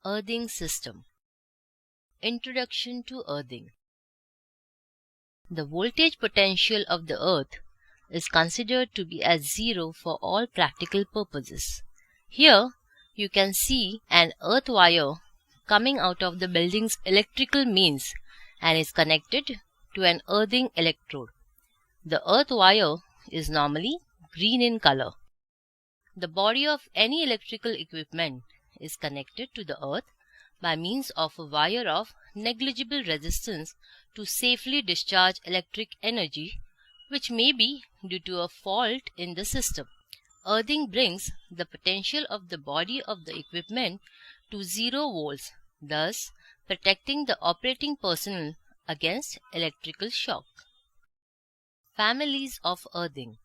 Earthing system. Introduction to earthing. The voltage potential of the earth is considered to be as zero for all practical purposes. Here you can see an earth wire coming out of the building's electrical mains and is connected to an earthing electrode. The earth wire is normally green in color. The body of any electrical equipment is connected to the earth by means of a wire of negligible resistance to safely discharge electric energy, which may be due to a fault in the system. Earthing brings the potential of the body of the equipment to 0 volts, thus protecting the operating personnel against electrical shock. Families of earthing.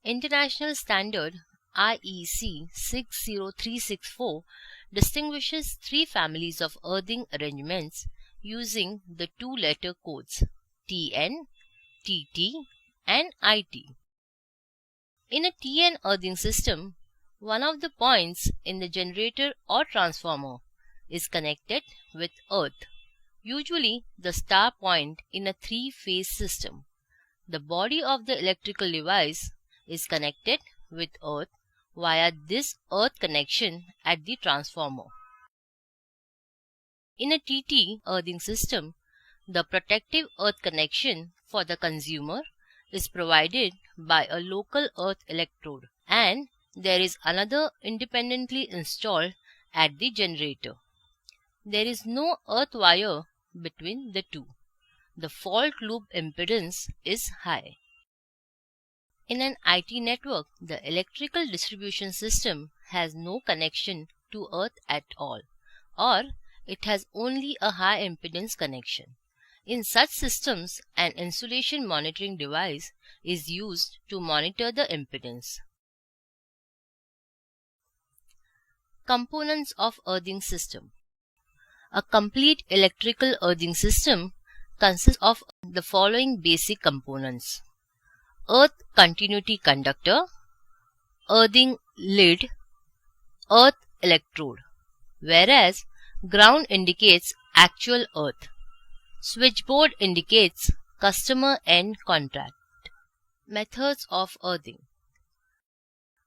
International Standard IEC 60364 distinguishes 3 families of earthing arrangements using the 2-letter codes TN, TT, and IT. In a TN earthing system, one of the points in the generator or transformer is connected with earth, usually the star point in a 3-phase system. The body of the electrical device is connected with earth via this earth connection at the transformer. In a TT earthing system, the protective earth connection for the consumer is provided by a local earth electrode, and there is another independently installed at the generator. There is no earth wire between the two. The fault loop impedance is high. In an IT network, the electrical distribution system has no connection to earth at all, or it has only a high impedance connection. In such systems, an insulation monitoring device is used to monitor the impedance. Components of earthing system. A complete electrical earthing system consists of the following basic components: earth continuity conductor, earthing lid, earth electrode, whereas ground indicates actual earth. Switchboard indicates customer end contract. Methods of earthing.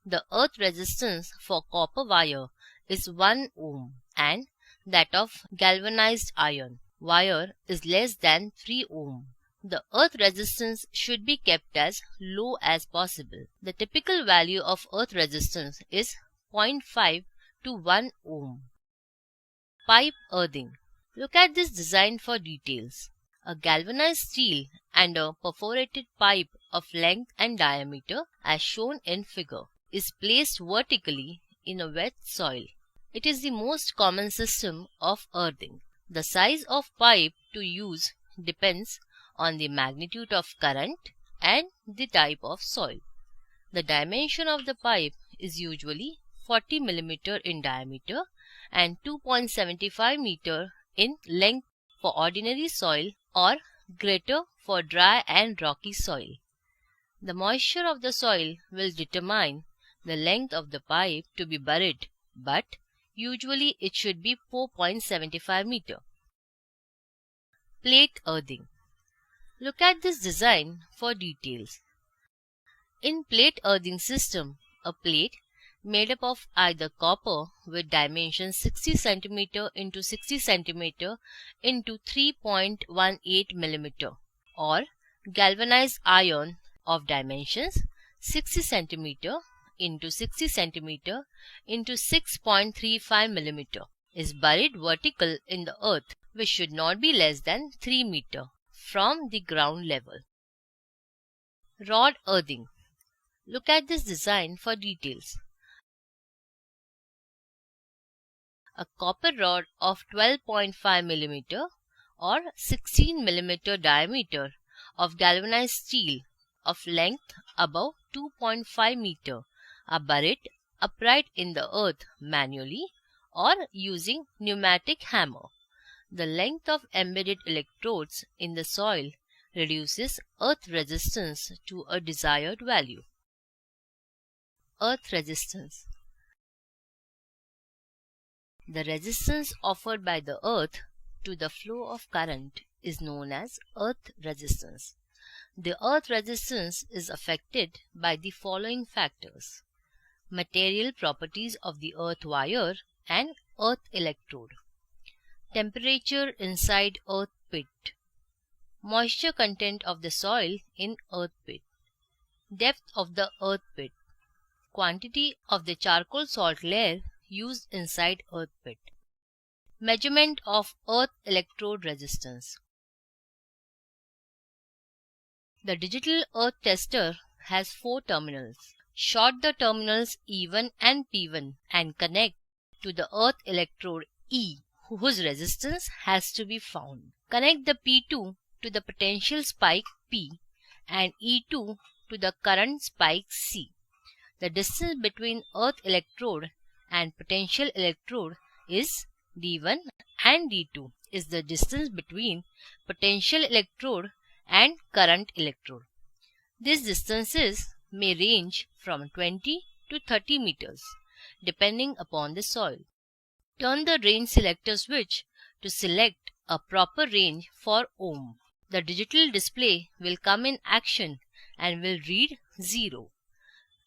The earth resistance for copper wire is 1 ohm and that of galvanized iron wire is less than 3 ohm. The earth resistance should be kept as low as possible. The typical value of earth resistance is 0.5 to 1 ohm. Pipe earthing. Look at this design for details. A galvanized steel and a perforated pipe of length and diameter, as shown in figure, is placed vertically in a wet soil. It is the most common system of earthing. The size of pipe to use depends on the magnitude of current and the type of soil. The dimension of the pipe is usually 40 mm in diameter and 2.75 meter in length for ordinary soil or greater for dry and rocky soil. The moisture of the soil will determine the length of the pipe to be buried, but usually it should be 4.75 meter. Plate earthing. Look at this design for details. In plate earthing system, a plate made up of either copper with dimensions 60 cm into 60 cm into 3.18 mm or galvanized iron of dimensions 60 cm into 60 cm into 6.35 mm is buried vertical in the earth, which should not be less than 3 meter from the ground level. Rod earthing. Look at this design for details. A copper rod of 12.5 mm or 16 mm diameter of galvanized steel of length above 2.5 meter are buried upright in the earth manually or using pneumatic hammer. The length of embedded electrodes in the soil reduces earth resistance to a desired value. Earth resistance. The resistance offered by the earth to the flow of current is known as earth resistance. The earth resistance is affected by the following factors: material properties of the earth wire and earth electrode, temperature inside earth pit, moisture content of the soil in earth pit, depth of the earth pit, quantity of the charcoal salt layer used inside earth pit. Measurement of earth electrode resistance. The digital earth tester has 4 terminals. Short the terminals E1 and P1 and connect to the earth electrode E, whose resistance has to be found. Connect the P2 to the potential spike P and E2 to the current spike C. The distance between earth electrode and potential electrode is D1 and D2 is the distance between potential electrode and current electrode. These distances may range from 20 to 30 meters depending upon the soil. Turn the range selector switch to select a proper range for ohm. The digital display will come in action and will read 0.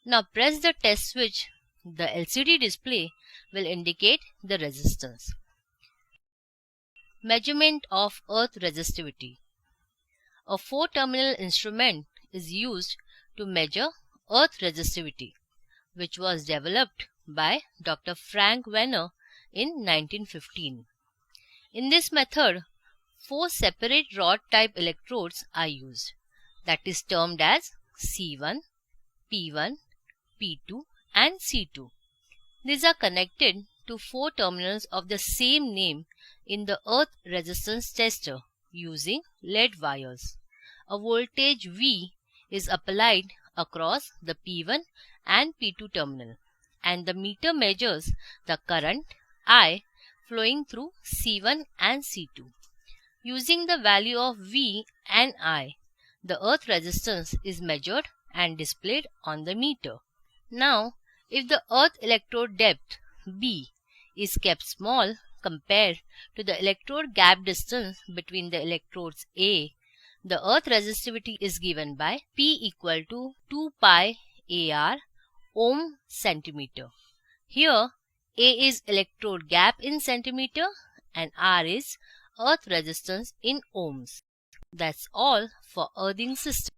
Now press the test switch. The LCD display will indicate the resistance. Measurement of earth resistivity. A 4-terminal instrument is used to measure earth resistivity, which was developed by Dr. Frank Werner in 1915. In this method, 4 separate rod type electrodes are used, that is termed as C1, P1, P2 and C2. These are connected to 4 terminals of the same name in the earth resistance tester using lead wires. A voltage V is applied across the P1 and P2 terminal, and the meter measures the current I flowing through C1 and C2. Using the value of V and I, the earth resistance is measured and displayed on the meter. Now, if the earth electrode depth B is kept small compared to the electrode gap distance between the electrodes A, the earth resistivity is given by P equal to 2 pi AR ohm centimeter. Here A is electrode gap in centimeter and R is earth resistance in ohms. That's all for earthing system.